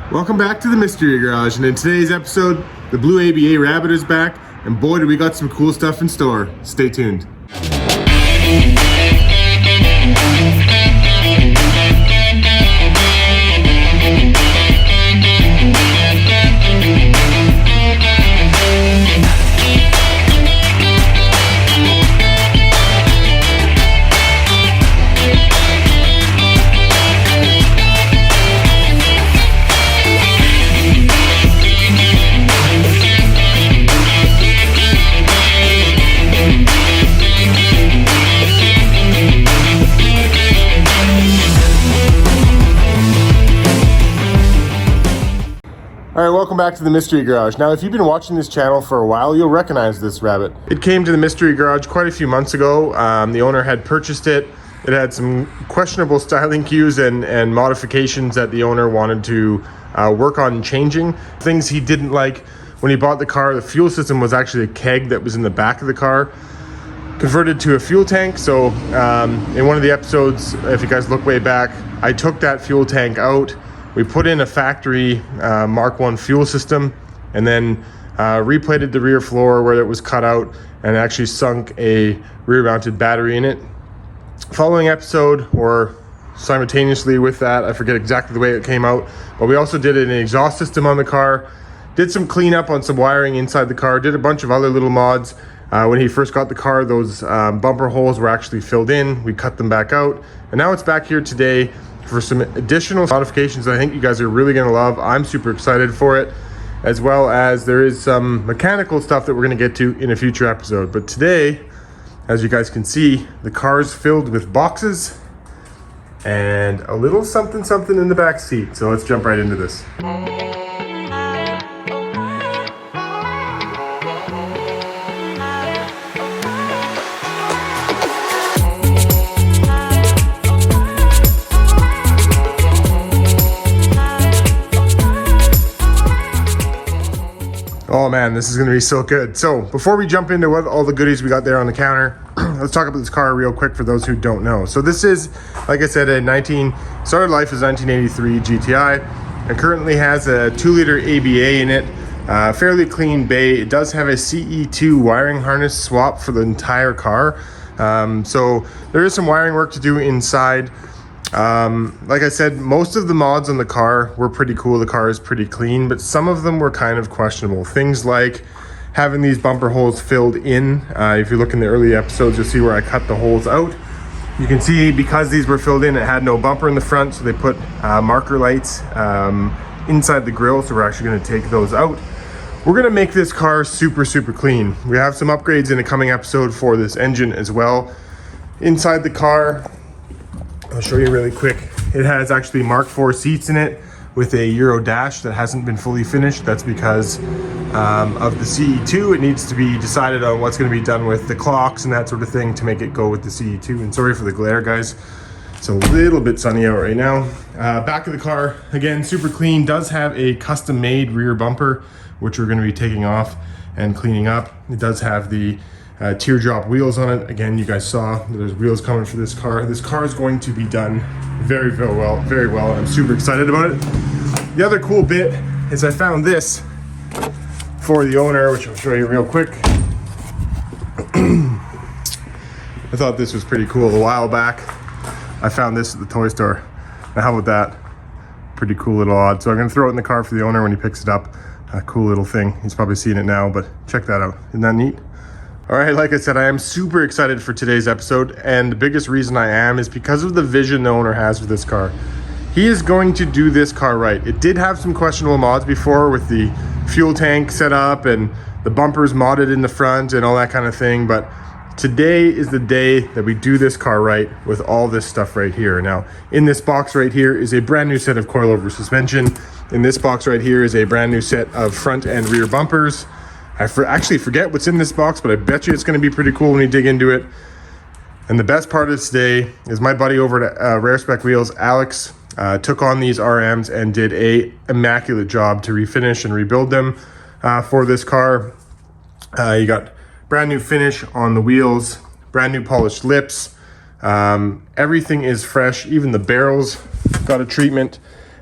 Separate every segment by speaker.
Speaker 1: Welcome back to the Mystery Garage, and in today's episode, the blue ABA Rabbit is back, and boy do we got some cool stuff in store. Stay tuned. Alright, welcome back to the Mystery Garage. Now, if you've been watching this channel for a while, you'll recognize this rabbit. It came to the Mystery Garage quite a few months ago. The owner had purchased it. It had some questionable styling cues and modifications that the owner wanted to work on changing. Things he didn't like when he bought the car. The fuel system was actually a keg that was in the back of the car, converted to a fuel tank. So in one of the episodes, if you guys look way back, I took that fuel tank out. We put in a factory Mk1 fuel system and then replated the rear floor where it was cut out and actually sunk a rear mounted battery in it. Following episode, or simultaneously with that, I forget exactly the way it came out, but we also did an exhaust system on the car, did some cleanup on some wiring inside the car, did a bunch of other little mods. When he first got the car, those bumper holes were actually filled in. We cut them back out, and now it's back here today for some additional modifications that I think you guys are really gonna love. I'm super excited for it, as well as there is some mechanical stuff that we're gonna get to in a future episode. But today, as you guys can see, the car is filled with boxes and a little something in the back seat. So let's jump right into this. Oh man, this is gonna be so good. So before we jump into what all the goodies we got there on the counter, let's talk about this car real quick for those who don't know. So this is, like I said, started life as 1983 GTI. It currently has a 2-liter ABA in it, fairly clean bay. It does have a CE2 wiring harness swap for the entire car. So there is some wiring work to do inside. Like I said, most of the mods on the car were pretty cool. The car is pretty clean, but some of them were kind of questionable. Things like having these bumper holes filled in. If you look in the early episodes, you'll see where I cut the holes out. You can see because these were filled in, it had no bumper in the front, so they put marker lights inside the grille, so we're actually going to take those out. We're going to make this car super clean. We have some upgrades in a coming episode for this engine as well. Inside the car, I'll show you really quick. It has actually Mark IV seats in it with a Euro dash that hasn't been fully finished. That's because of the CE2. It needs to be decided on what's going to be done with the clocks and that sort of thing to make it go with the CE2. And sorry for the glare, guys. It's a little bit sunny out right now. Back of the car, again, super clean. Does have a custom-made rear bumper, which we're going to be taking off and cleaning up. It does have the teardrop wheels on it. Again, you guys saw there's wheels coming for this car. This car is going to be done very well. I'm super excited about it. The other cool bit is I found this for the owner, which I'll show you real quick. I thought this was pretty cool a while back. I found this at the toy store. Now how about that? Pretty cool little odd. So I'm gonna throw it in the car for the owner when he picks it up. A cool little thing. He's probably seen it now, but check that out. Isn't that neat? All right, like I said, I am super excited for today's episode, and the biggest reason I am is because of the vision the owner has for this car. He is going to do this car right. It did have some questionable mods before with the fuel tank set up and the bumpers modded in the front and all that kind of thing, but today is the day that we do this car right with all this stuff right here. Now, in this box right here is a brand new set of coilover suspension. In this box right here is a brand new set of front and rear bumpers. I actually forget what's in this box, but I bet you it's going to be pretty cool when you dig into it. And the best part of today is my buddy over at RareSpecWheels, Alex, took on these RMs and did a immaculate job to refinish and rebuild them for this car. You got brand new finish on the wheels, brand new polished lips. Everything is fresh. Even the barrels got a treatment.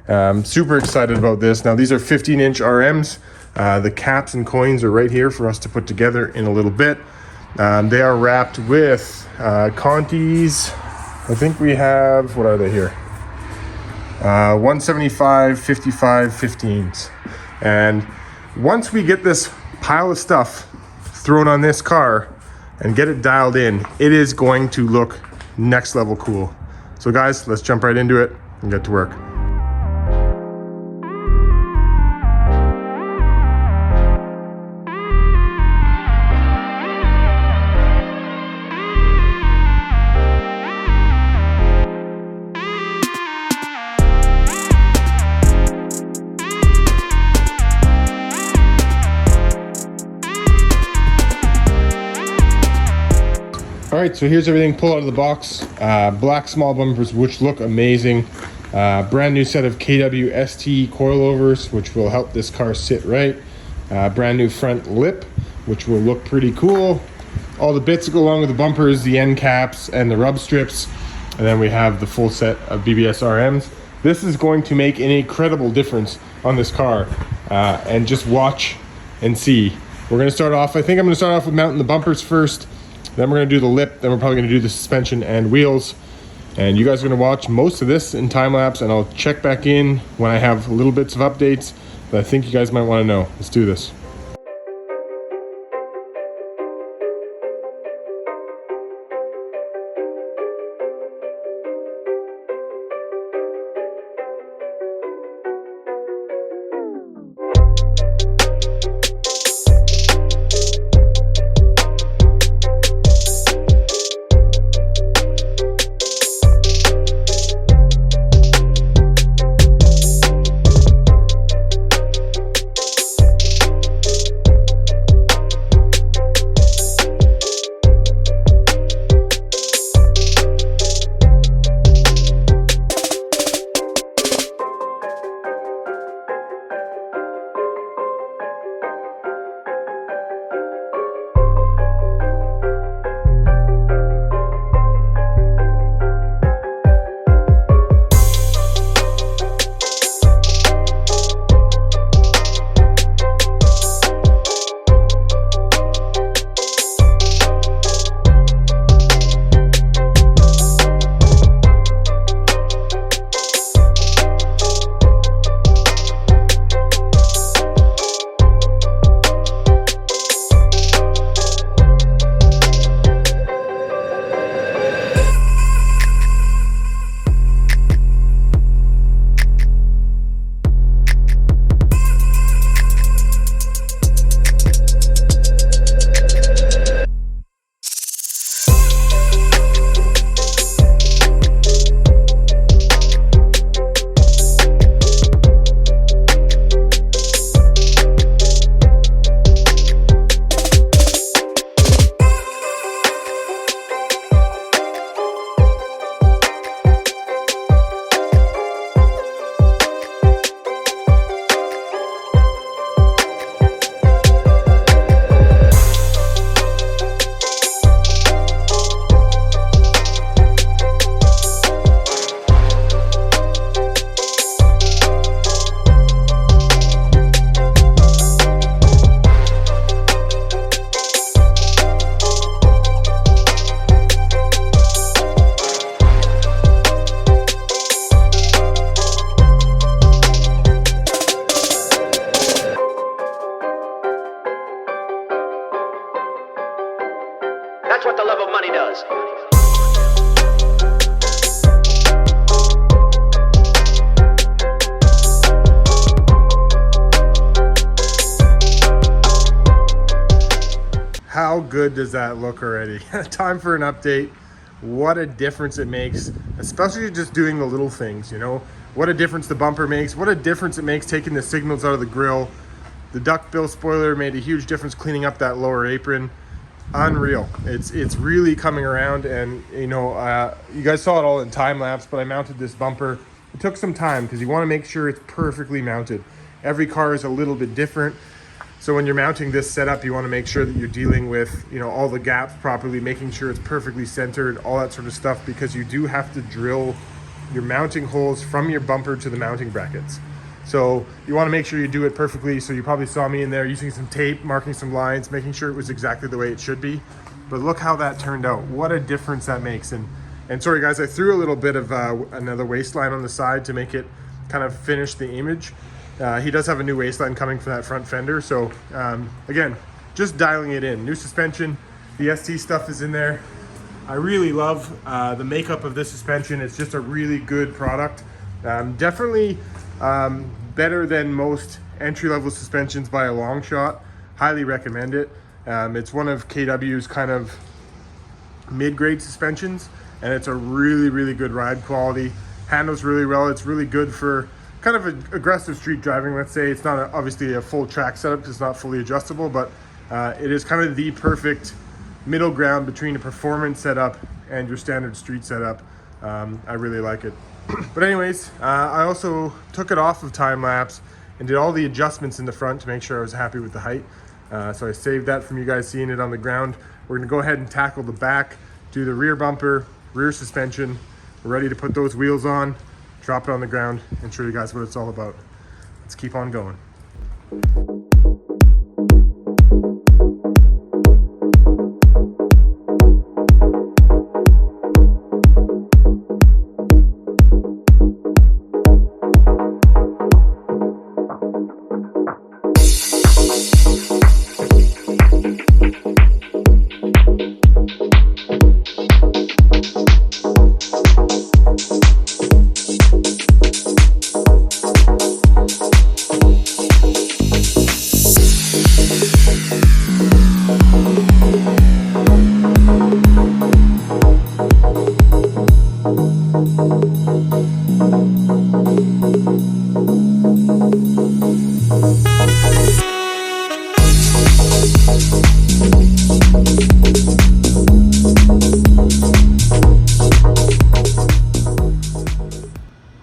Speaker 1: Super excited about this. Now these are 15-inch RMs. The caps and coins are right here for us to put together in a little bit. They are wrapped with Conti's. I think we have, what are they here? 175, 55, 15s. And once we get this pile of stuff thrown on this car and get it dialed in, it is going to look next level cool. So guys, let's jump right into it and get to work. All right, so here's everything pulled out of the box. Black small bumpers, which look amazing. Brand new set of KWST coilovers, which will help this car sit right. Brand new front lip, which will look pretty cool. All the bits that go along with the bumpers, the end caps and the rub strips. And then we have the full set of BBS RMs. This is going to make an incredible difference on this car. And just watch and see. We're gonna start off, I think I'm gonna start off with mounting the bumpers first. Then we're gonna do the lip, then we're probably gonna do the suspension and wheels. And you guys are gonna watch most of this in time lapse, and I'll check back in when I have little bits of updates that I think you guys might wanna know. Let's do this.
Speaker 2: That's what the love of money does.
Speaker 1: How good does that look already? Time for an update. What a difference it makes, especially just doing the little things, you know? What a difference the bumper makes. What a difference it makes taking the signals out of the grill. The duckbill spoiler made a huge difference cleaning up that lower apron. Unreal. It's really coming around, and you know, you guys saw it all in time lapse, but I mounted this bumper. It took some time because you want to make sure it's perfectly mounted. Every car is a little bit different. So when you're mounting this setup, you want to make sure that you're dealing with, you know, all the gaps properly, making sure it's perfectly centered, all that sort of stuff, because you do have to drill your mounting holes from your bumper to the mounting brackets. So you want to make sure you do it perfectly. So you probably saw me in there using some tape, marking some lines, making sure it was exactly the way it should be. But look how that turned out. What a difference that makes. And sorry guys, I threw a little bit of another waistline on the side to make it kind of finish the image. He does have a new waistline coming for that front fender. So again, just dialing it in. New suspension, the ST stuff is in there. I really love the makeup of this suspension. It's just a really good product. Definitely better than most entry-level suspensions by a long shot. Highly recommend it. It's one of KW's kind of mid-grade suspensions, and it's a really, really good ride quality. Handles really well. It's really good for kind of aggressive street driving, let's say. It's not obviously a full track setup because it's not fully adjustable, but it is kind of the perfect middle ground between a performance setup and your standard street setup. I really like it. But anyways, I also took it off of time lapse and did all the adjustments in the front to make sure I was happy with the height. So I saved that from you guys seeing it on the ground. We're gonna go ahead and tackle the back, do the rear bumper, rear suspension. We're ready to put those wheels on, drop it on the ground, and show you guys what it's all about. Let's keep on going.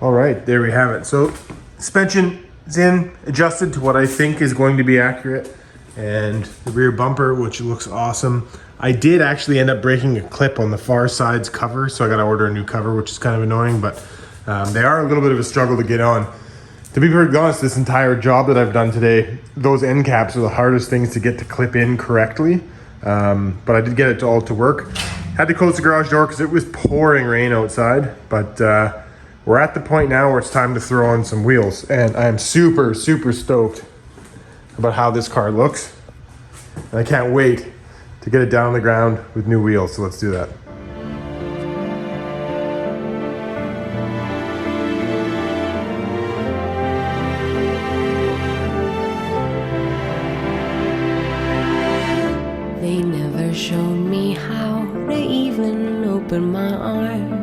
Speaker 1: All right, there we have it. So suspension is in, adjusted to what I think is going to be accurate, and the rear bumper, which looks awesome. I did actually end up breaking a clip on the far side's cover, so I got to order a new cover, which is kind of annoying, but they are a little bit of a struggle to get on. To be perfectly honest, this entire job that I've done today, those end caps are the hardest things to get to clip in correctly, but I did get it all to work. Had to close the garage door because it was pouring rain outside, but we're at the point now where it's time to throw on some wheels, and I am super, super stoked about how this car looks. And I can't wait to get it down on the ground with new wheels, so let's do that.
Speaker 2: They never showed me how to even open my arms.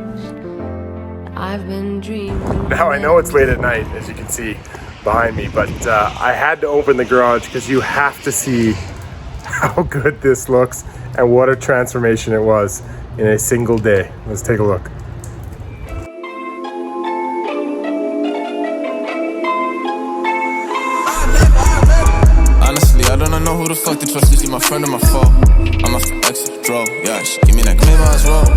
Speaker 2: I've been dreaming.
Speaker 1: Now I know it's late at night, as you can see behind me, but I had to open the garage because you have to see how good this looks and what a transformation it was in a single day. Let's take a look.
Speaker 3: Honestly, I don't know who the fuck to trust. Is she my friend or my foe? I'm a extra draw. Yeah, she give me that claim I was wrong.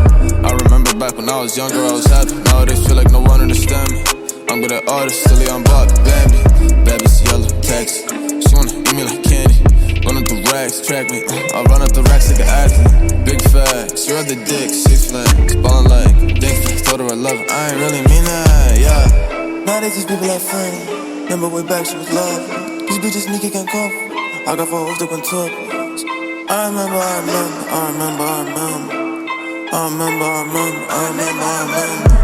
Speaker 3: I remember back when I was younger, I was happy. Nowadays feel like no one understand me. I'm good at artists, silly on block, Bambi. Baby's yellow, text. She wanna eat me like candy. Running through racks, track me. I run up the racks like an athlete. Big facts, you're the dick, 6 flags. Ballin' like dick, told her I love her. I ain't really mean that, yeah.
Speaker 4: Nowadays these people like friends. Remember way back she was love. These bitches sneaky can't cope. I got 4 hoes that went top. I remember.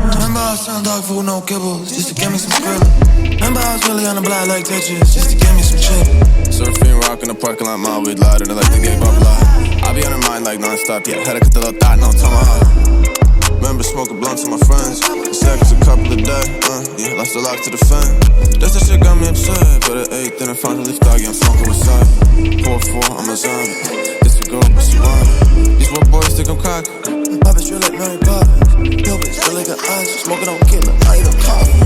Speaker 4: Remember I was selling dog food, no kibbles, just to get me some skrilla. Remember I was really on the block like Tetris, just to get me some chip.
Speaker 3: Surfing, rock in the parking lot, my weed loud, and I like the gay bubble. I be on her mind like non-stop, yeah. Had to cut the little thought, no tomahawk. Remember smoking blunts with my friends. Seconds a couple of days, yeah, lost a lot to the fan. That's the shit got me upset. But at 8, then I found a lift dog, yeah, I'm smoking with side. 4-4, I'm a zombie. This a girl, but she want it. These what boys think I'm cocky.
Speaker 4: My bitch real like Mary Poppins. Yo bitch feel like an ice. Smoking on killer, I eat a coffee.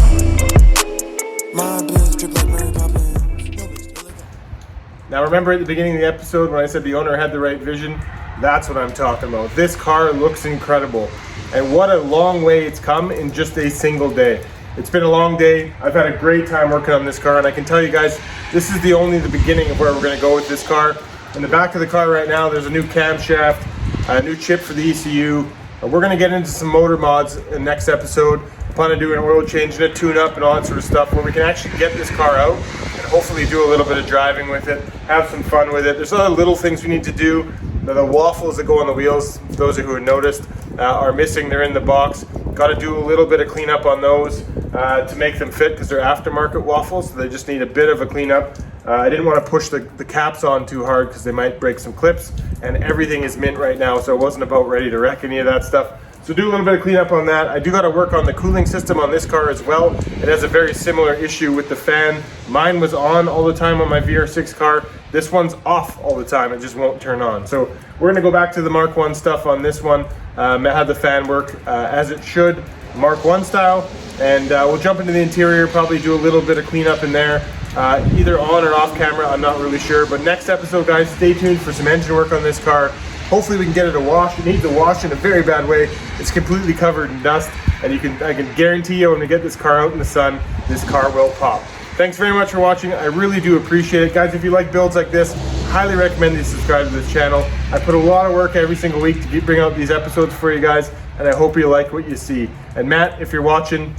Speaker 4: My bitch drip like Mary Poppins. Yo bitch feel like a...
Speaker 1: Now remember at the beginning of the episode when I said the owner had the right vision? That's what I'm talking about. This car looks incredible. and what a long way it's come in just a single day. It's been a long day. I've had a great time working on this car, and I can tell you guys, this is only the beginning of where we're gonna go with this car. In the back of the car right now, there's a new camshaft, a new chip for the ECU. We're gonna get into some motor mods in the next episode. I plan on doing an oil change and a tune-up and all that sort of stuff where we can actually get this car out and hopefully do a little bit of driving with it, have some fun with it. There's other little things we need to do. The waffles that go on the wheels, for those of you who have noticed, are missing. They're in the box. Got to do a little bit of cleanup on those to make them fit because they're aftermarket waffles, so they just need a bit of a cleanup. I didn't want to push the caps on too hard because they might break some clips, and everything is mint right now, so I wasn't about ready to wreck any of that stuff. So do a little bit of cleanup on that. I do got to work on the cooling system on this car as well. It has a very similar issue with the fan. Mine was on all the time on my VR6 car. This one's off all the time. It just won't turn on. So we're going to go back to the Mark 1 stuff on this one. Have the fan work as it should, Mark 1 style. And we'll jump into the interior, probably do a little bit of cleanup in there. Either on or off camera, I'm not really sure. But next episode, guys, stay tuned for some engine work on this car. Hopefully we can get it a wash. It needs a wash in a very bad way. It's completely covered in dust, and I can guarantee you when we get this car out in the sun, this car will pop. Thanks very much for watching. I really do appreciate it. Guys, if you like builds like this, highly recommend you subscribe to this channel. I put a lot of work every single week to bring out these episodes for you guys, and I hope you like what you see. And Matt, if you're watching,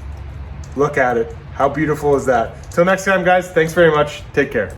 Speaker 1: look at it. How beautiful is that? Till next time, guys, thanks very much. Take care.